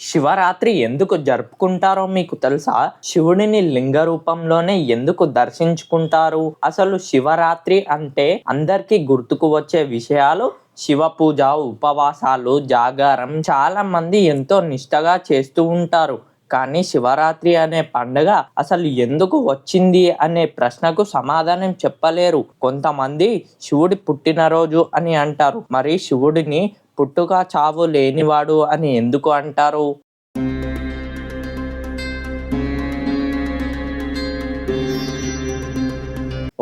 శివరాత్రి ఎందుకు జరుపుకుంటారో మీకు తెలుసా? శివుడిని లింగ రూపంలోనే ఎందుకు దర్శించుకుంటారు? అసలు శివరాత్రి అంటే అందరికీ గుర్తుకు వచ్చే విషయాలు శివ పూజ, ఉపవాసాలు, జాగారం చాలా మంది ఎంతో నిష్టగా చేస్తూ ఉంటారు. కానీ శివరాత్రి అనే పండుగ అసలు ఎందుకు వచ్చింది అనే ప్రశ్నకు సమాధానం చెప్పలేరు. కొంతమంది శివుడి పుట్టినరోజు అని అంటారు. మరి శివుడిని పుట్టుక చావు లేనివాడు అని ఎందుకు అంటారు?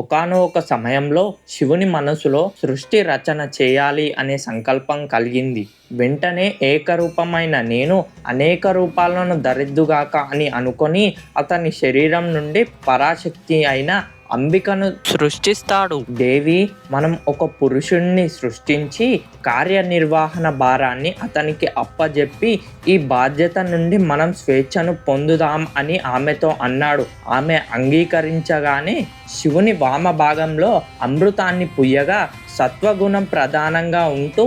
ఒకానొక సమయంలో శివుని మనసులో సృష్టి రచన చేయాలి అనే సంకల్పం కలిగింది. వెంటనే ఏకరూపమైన నేను అనేక రూపాలను ధరిద్దుగాక అని అనుకొని అతని శరీరం నుండి పరాశక్తి అయిన అంబికను సృష్టిస్తాడు. దేవి, మనం ఒక పురుషుణ్ణి సృష్టించి కార్యనిర్వహణ భారాన్ని అతనికి అప్పజెప్పి ఈ బాధ్యత నుండి మనం స్వేచ్ఛను పొందుదాం అని ఆమెతో అన్నాడు. ఆమె అంగీకరించగానే శివుని వామ భాగంలో అమృతాన్ని పుయ్యగా సత్వగుణం ప్రధానంగా ఉంటూ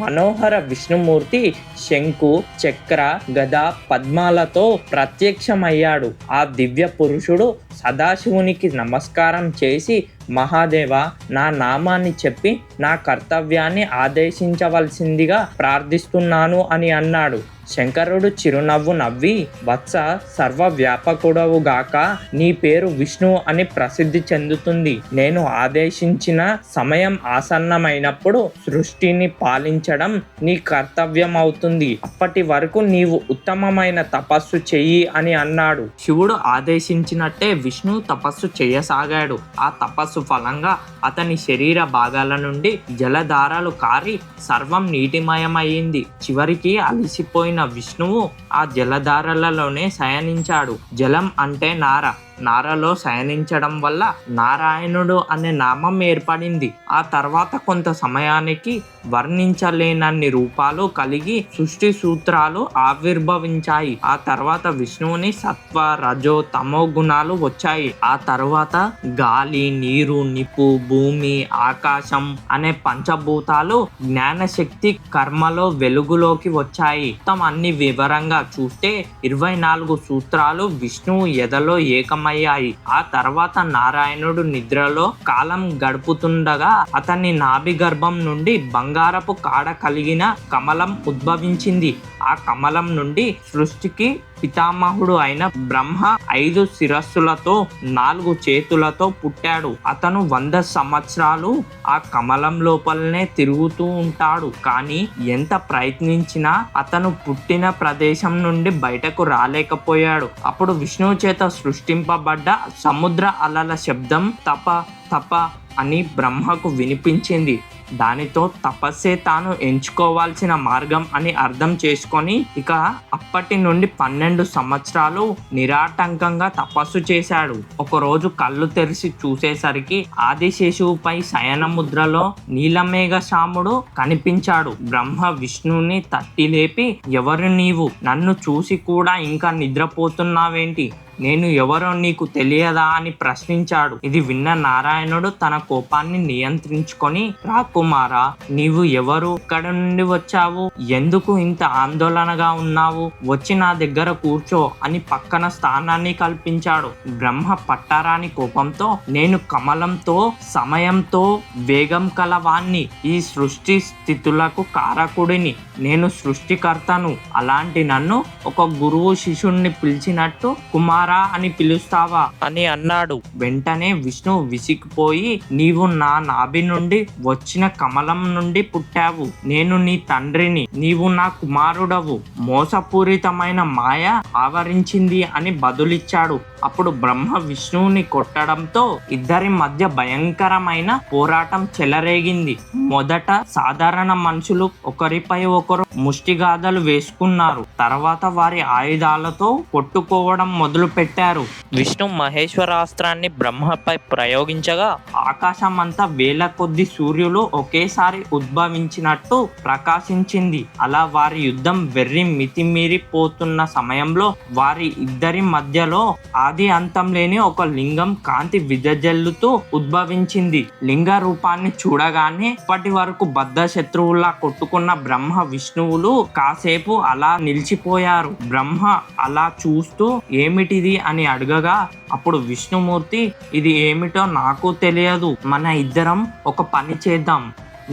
మనోహర విష్ణుమూర్తి శంకు, చక్ర, గద, పద్మాలతో ప్రత్యక్షమయ్యాడు. ఆ దివ్య పురుషుడు సదాశివునికి నమస్కారం చేసి, మహాదేవ, నా నామాన్ని చెప్పి నా కర్తవ్యాన్ని ఆదేశించవలసిందిగా ప్రార్థిస్తున్నాను అని అన్నాడు. శంకరుడు చిరునవ్వు నవ్వి, వత్స, సర్వవ్యాపకుడవు గాక నీ పేరు విష్ణు అని ప్రసిద్ధి చెందుతుంది. నేను ఆదేశించిన సమయం ఆసన్నమైనప్పుడు సృష్టిని పాలించడం నీ కర్తవ్యం అవుతుంది. అప్పటి వరకు నీవు ఉత్తమమైన తపస్సు చెయ్యి అని అన్నాడు. శివుడు ఆదేశించినట్టే విష్ణు తపస్సు చేయసాగాడు. ఆ తపస్సు ఫలంగా అతని శరీర భాగాల నుండి జలధారలు కారి సర్వం నీటిమయమైంది. చివరికి అలసిపోయిన విష్ణువు ఆ జలధారలలోనే శయనించాడు. జలం అంటే నార. నారలో శయనించడం వల్ల నారాయణుడు అనే నామం ఏర్పడింది. ఆ తర్వాత కొంత సమయానికి వర్ణించలేనన్ని రూపాలు కలిగి సృష్టి సూత్రాలు ఆవిర్భవించాయి. ఆ తర్వాత విష్ణువుని సత్వ, రజో, తమో గుణాలు వచ్చాయి. ఆ తర్వాత గాలి, నీరు, నిప్పు, భూమి, ఆకాశం అనే పంచభూతాలు జ్ఞానశక్తి కర్మలో వెలుగులోకి వచ్చాయి. మొత్తం అన్ని వివరంగా చూస్తే 24 సూత్రాలు విష్ణువు ఎదలో ఏకమయ్యాయి. ఆ తర్వాత నారాయణుడు నిద్రలో కాలం గడుపుతుండగా అతని నాభి గర్భం నుండి బంగారపు కాడ కలిగిన కమలం ఉద్భవించింది. ఆ కమలం నుండి సృష్టికి పితామహుడు అయిన బ్రహ్మ 5 శిరస్సులతో 4 చేతులతో పుట్టాడు. అతను 100 సంవత్సరాలు ఆ కమలం లోపలనే తిరుగుతూ ఉంటాడు. కానీ ఎంత ప్రయత్నించినా అతను పుట్టిన ప్రదేశం నుండి బయటకు రాలేకపోయాడు. అప్పుడు విష్ణువు చేత సృష్టింపబడ్డ సముద్ర అలల శబ్దం తప తప అని బ్రహ్మకు వినిపించింది. దానితో తపస్సే తాను ఎంచుకోవాల్సిన మార్గం అని అర్థం చేసుకొని ఇక అప్పటి నుండి 12 సంవత్సరాలు నిరాటంకంగా తపస్సు చేశాడు. ఒకరోజు కళ్ళు తెరిచి చూసేసరికి ఆదిశేషువుపై శయన ముద్రలో నీలమేఘ శ్యాముడు కనిపించాడు. బ్రహ్మ విష్ణువుని తట్టి లేపి, ఎవరు నీవు? నన్ను చూసి కూడా ఇంకా నిద్రపోతున్నావేంటి? నేను ఎవరో నీకు తెలియదా అని ప్రశ్నించాడు. ఇది విన్న నారాయణుడు తన కోపాన్ని నియంత్రించుకొని, రా కుమారా, నీవు ఎవరు? ఎక్కడ నుండి వచ్చావు? ఎందుకు ఇంత ఆందోళనగా ఉన్నావు? వచ్చి నా దగ్గర కూర్చో అని పక్కన స్థానాన్ని కల్పించాడు. బ్రహ్మ పట్టారాని కోపంతో, నేను కమలంతో, సమయంతో వేగం కలవాణ్ణి, ఈ సృష్టి స్థితులకు కారకుడిని, నేను సృష్టికర్తను. అలాంటి నన్ను ఒక గురువు శిష్యుణ్ణి పిలిచినట్టు కుమార అని పిలుస్తావా అని అన్నాడు. వెంటనే విష్ణు విసిగిపోయి, నీవు నా నాభి నుండి వచ్చిన కమలం నుండి పుట్టావు. నేను నీ తండ్రిని, నీవు నా కుమారుడవు. మోసపూరితమైన మాయ ఆవరించింది అని బదులిచ్చాడు. అప్పుడు బ్రహ్మ విష్ణువుని కొట్టడంతో ఇద్దరి మధ్య భయంకరమైన పోరాటం చెలరేగింది. మొదట సాధారణ మనుషులు ఒకరిపై ఒకరు ముష్టిగాథలు వేసుకున్నారు. తర్వాత వారి ఆయుధాలతో కొట్టుకోవడం మొదలు పెట్టారు. విష్ణు మహేశ్వరాస్త్రాన్ని బ్రహ్మపై ప్రయోగించగా ఆకాశం అంతా వేల కొద్ది సూర్యులు ఒకేసారి ఉద్భవించినట్టు ప్రకాశించింది. అలా వారి యుద్ధం వెర్రి మితిమీరిపోతున్న సమయంలో వారి ఇద్దరి మధ్యలో ఆ ఆది అంతం లేని ఒక లింగం కాంతి విదజల్లుతూ ఉద్భవించింది. లింగ రూపాన్ని చూడగానే ఇప్పటి వరకు బద్ధ శత్రువుల్లా కొట్టుకున్న బ్రహ్మ విష్ణువులు కాసేపు అలా నిలిచిపోయారు. బ్రహ్మ అలా చూస్తూ ఏమిటిది అని అడగగా అప్పుడు విష్ణుమూర్తి, ఇది ఏమిటో నాకు తెలియదు, మన ఇద్దరం ఒక పని చేద్దాం.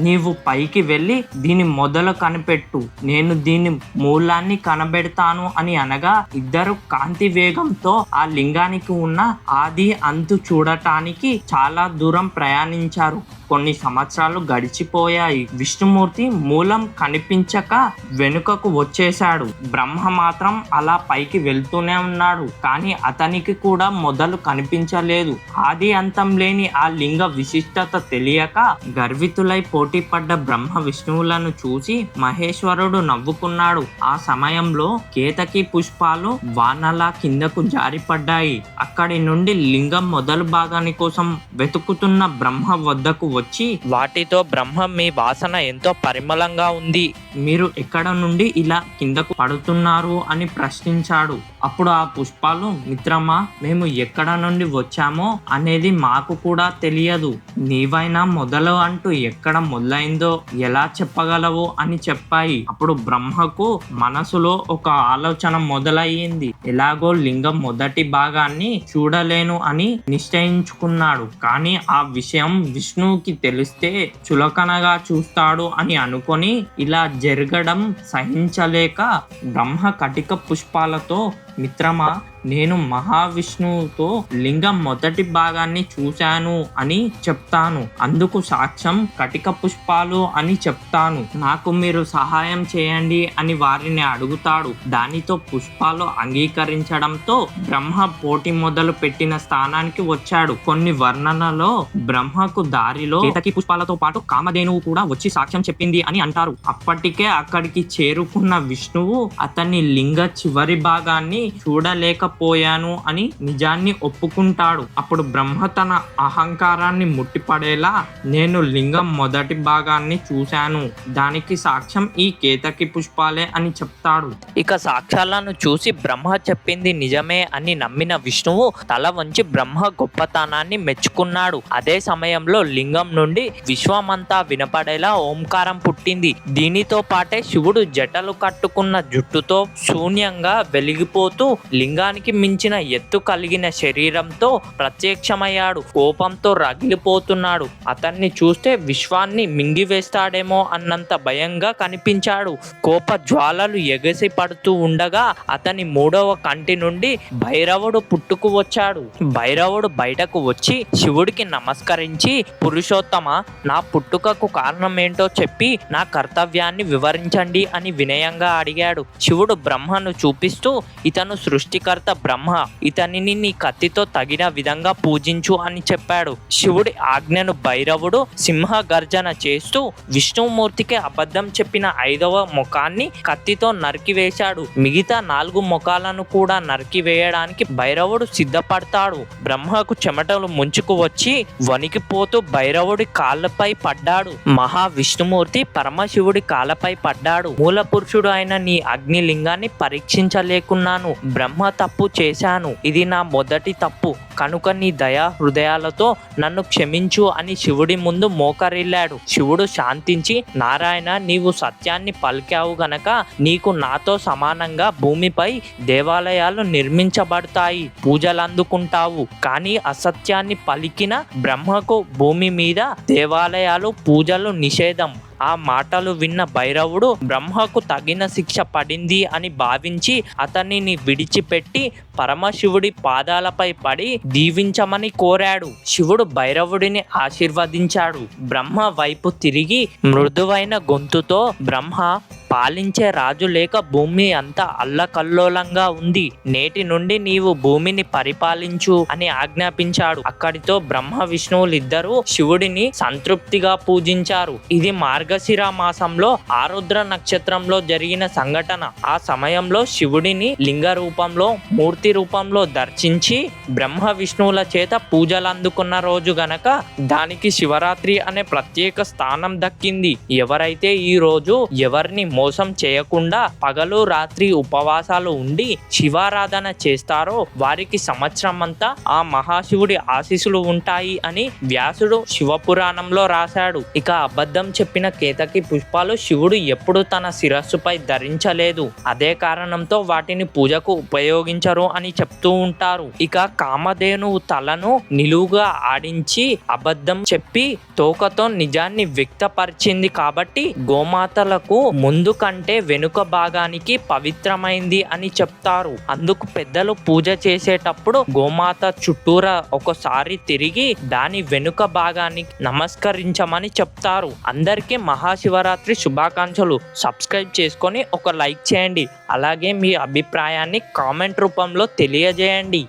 నీవు పైకి వెళ్ళి దీని మొదలు కనిపెట్టు, నేను దీని మూలాన్ని కనబెడతాను అని అనగా ఇద్దరు కాంతి వేగంతో ఆ లింగానికి ఉన్న ఆది అంతు చూడటానికి చాలా దూరం ప్రయాణించారు. కొన్ని సంవత్సరాలు గడిచిపోయాయి. విష్ణుమూర్తి మూలం కనిపించక వెనుకకు వచ్చేశాడు. బ్రహ్మ మాత్రం అలా పైకి వెళ్తూనే ఉన్నాడు. కానీ అతనికి కూడా మొదలు కనిపించలేదు. ఆది అంతం లేని ఆ లింగ విశిష్టత తెలియక గర్వితులై పోటీ పడ్డ బ్రహ్మ విష్ణువులను చూసి మహేశ్వరుడు నవ్వుకున్నాడు. ఆ సమయంలో కేతకి పుష్పాలు వానలా కిందకు జారిపడ్డాయి. అక్కడి నుండి లింగం మొదలు భాగాని కోసం వెతుకుతున్న బ్రహ్మ వద్దకు వచ్చి, వాటితో బ్రహ్మ, మీ వాసన ఎంతో పరిమళంగా ఉంది, మీరు ఎక్కడ నుండి ఇలా కిందకు పడుతున్నారు అని ప్రశ్నించాడు. అప్పుడు ఆ పుష్పాలు, మిత్రమా, మేము ఎక్కడ నుండి వచ్చామో అనేది మాకు కూడా తెలియదు, నీవైనా మొదలు అంటూ ఎక్కడ మొదలైందో ఎలా చెప్పగలవు అని చెప్పాయి. అప్పుడు బ్రహ్మకు మనసులో ఒక ఆలోచన మొదలయ్యింది. ఎలాగో లింగం మొదటి భాగాన్ని చూడలేను అని నిశ్చయించుకున్నాడు. కానీ ఆ విషయం విష్ణువుకి తెలిస్తే చులకనగా చూస్తాడు అని అనుకొని ఇలా జరగడం సహించలేక బ్రహ్మ కటిక పుష్పాలతో, మిత్రమా, నేను మహావిష్ణువుతో లింగం మొదటి భాగాన్ని చూశాను అని చెప్తాను, అందుకు సాక్ష్యం కటిక పుష్పాలు అని చెప్తాను, నాకు మీరు సహాయం చేయండి అని వారిని అడుగుతాడు. దానితో పుష్పాలు అంగీకరించడంతో బ్రహ్మ పోటీ మొదలు పెట్టిన స్థానానికి వచ్చాడు. కొన్ని వర్ణనలో బ్రహ్మకు దారిలో కేతకి పుష్పాలతో పాటు కామధేనువు కూడా వచ్చి సాక్ష్యం చెప్పింది అని అంటారు. అప్పటికే అక్కడికి చేరుకున్న విష్ణువు అతని లింగ చివరి భాగాన్ని చూడలేకపోయాను అని నిజాన్ని ఒప్పుకుంటాడు. అప్పుడు బ్రహ్మ తన అహంకారాన్ని ముట్టిపడేలా, నేను లింగం మొదటి భాగాన్ని చూశాను, దానికి సాక్ష్యం ఈ కేతకి పుష్పాలే అని చెప్తాడు. ఇక సాక్ష్యాలను చూసి బ్రహ్మ చెప్పింది నిజమే అని నమ్మిన విష్ణువు తల వంచి బ్రహ్మ గొప్పతనాన్ని మెచ్చుకున్నాడు. అదే సమయంలో లింగం నుండి విశ్వమంతా వినపడేలా ఓంకారం పుట్టింది. దీనితో పాటే శివుడు జటలు కట్టుకున్న జుట్టుతో శూన్యంగా వెలిగిపోతూ లింగానికి మించిన ఎత్తు కలిగిన శరీరంతో ప్రత్యక్షమయ్యాడు. కోపంతో రగిలిపోతున్నాడు. అతన్ని చూస్తే విశ్వాన్ని మింగివేస్తాడేమో అన్నంత భయంగా కనిపించాడు. కోప జ్వాలలు ఎగసి పడుతూ ఉండగా అతని మూడవ కంటి నుండి భైరవుడు పుట్టుకు వచ్చాడు. భైరవుడు బయటకు వచ్చి శివుడికి నమస్కరించి, పురుషోత్తమ, నా పుట్టుకకు కారణం ఏంటో చెప్పి నా కర్తవ్యాన్ని వివరించండి అని వినయంగా అడిగాడు. శివుడు బ్రహ్మను చూపిస్తూ, ఇతను సృష్టికర్త బ్రహ్మ, ఇతనిని నీ కత్తితో తగిన విధంగా పూజించు అని చెప్పాడు. శివుడి ఆజ్ఞను భైరవుడు సింహ గర్జన చేస్తూ విష్ణుమూర్తికి అబద్ధం చెప్పిన 5వ ముఖాన్ని కత్తితో నరికివేశాడు. మిగతా 4 ముఖాలను కూడా నరికివేయడానికి భైరవుడు సిద్ధపడతాడు. బ్రహ్మకు చెమటలు ముంచుకు వచ్చి వణికిపోతూ భైరవుడి కాళ్ళపై పడ్డాడు. మహావిష్ణుమూర్తి పరమశివుడి కాళ్ళపై పడ్డాడు. మూల పురుషుడు అయిన నీ అగ్నిలింగాన్ని పరీక్షించలేకున్నాను, బ్రహ్మ తప్పు చేశాను, ఇది నా మొదటి తప్పు, కనుక నీ దయా హృదయాలతో నన్ను క్షమించు అని శివుడి ముందు మోకరిల్లాడు. శివుడు శాంతించి, నారాయణ, నీవు సత్యాన్ని పలికావు గనక నీకు నాతో సమానంగా భూమిపై దేవాలయాలు నిర్మించబడతాయి, పూజలు అందుకుంటావు. కానీ అసత్యాన్ని పలికిన బ్రహ్మకు భూమి మీద దేవాలయాలు పూజలు నిషేధం. ఆ మాటలు విన్న భైరవుడు బ్రహ్మకు తగిన శిక్ష పడింది అని భావించి అతనిని విడిచిపెట్టి పరమశివుడి పాదాలపై పడి దీవించమని కోరాడు. శివుడు భైరవుడిని ఆశీర్వదించాడు. బ్రహ్మ వైపు తిరిగి మృదువైన గొంతుతో, బ్రహ్మ, పాలించే రాజు లేక భూమి అంతా అల్లకల్లోలంగా ఉంది, నేటి నుండి నీవు భూమిని పరిపాలించు అని ఆజ్ఞాపించాడు. అక్కడితో బ్రహ్మ విష్ణువులిద్దరూ శివుడిని సంతృప్తిగా పూజించారు. ఇది మార్గశిర మాసంలో ఆరుద్ర నక్షత్రంలో జరిగిన సంఘటన. ఆ సమయంలో శివుడిని లింగ రూపంలో, మూర్తి రూపంలో దర్శించి బ్రహ్మ విష్ణువుల చేత పూజలు అందుకున్న రోజు గనక దానికి శివరాత్రి అనే ప్రత్యేక స్థానం దక్కింది. ఎవరైతే ఈ రోజు ఎవరిని మోసం చేయకుండా పగలు రాత్రి ఉపవాసాలు ఉండి శివారాధన చేస్తారో వారికి సంవత్సరం అంతా ఆ మహాశివుడి ఆశీస్సులు ఉంటాయి అని వ్యాసుడు శివపురాణంలో రాశాడు. ఇక అబద్ధం చెప్పిన కేతకి పుష్పాలు శివుడు ఎప్పుడు తన శిరస్సుపై ధరించలేదు. అదే కారణంతో వాటిని పూజకు ఉపయోగించరు అని చెప్తూ ఉంటారు. ఇక కామధేనువు తలను నిలువుగా ఆడించి అబద్ధం చెప్పి తోకతో నిజాన్ని వ్యక్తపరిచింది కాబట్టి గోమాతలకు ముందు కంటే వెనుక భాగానికి పవిత్రమైంది అని చెప్తారు. అందుకు పెద్దలు పూజ చేసేటప్పుడు గోమాత చుట్టూరా ఒకసారి తిరిగి దాని వెనుక భాగానికి నమస్కరించమని చెప్తారు. అందరికీ మహాశివరాత్రి శుభాకాంక్షలు. సబ్స్క్రైబ్ చేసుకొని ఒక లైక్ చేయండి. అలాగే మీ అభిప్రాయాన్ని కామెంట్ రూపంలో తెలియజేయండి.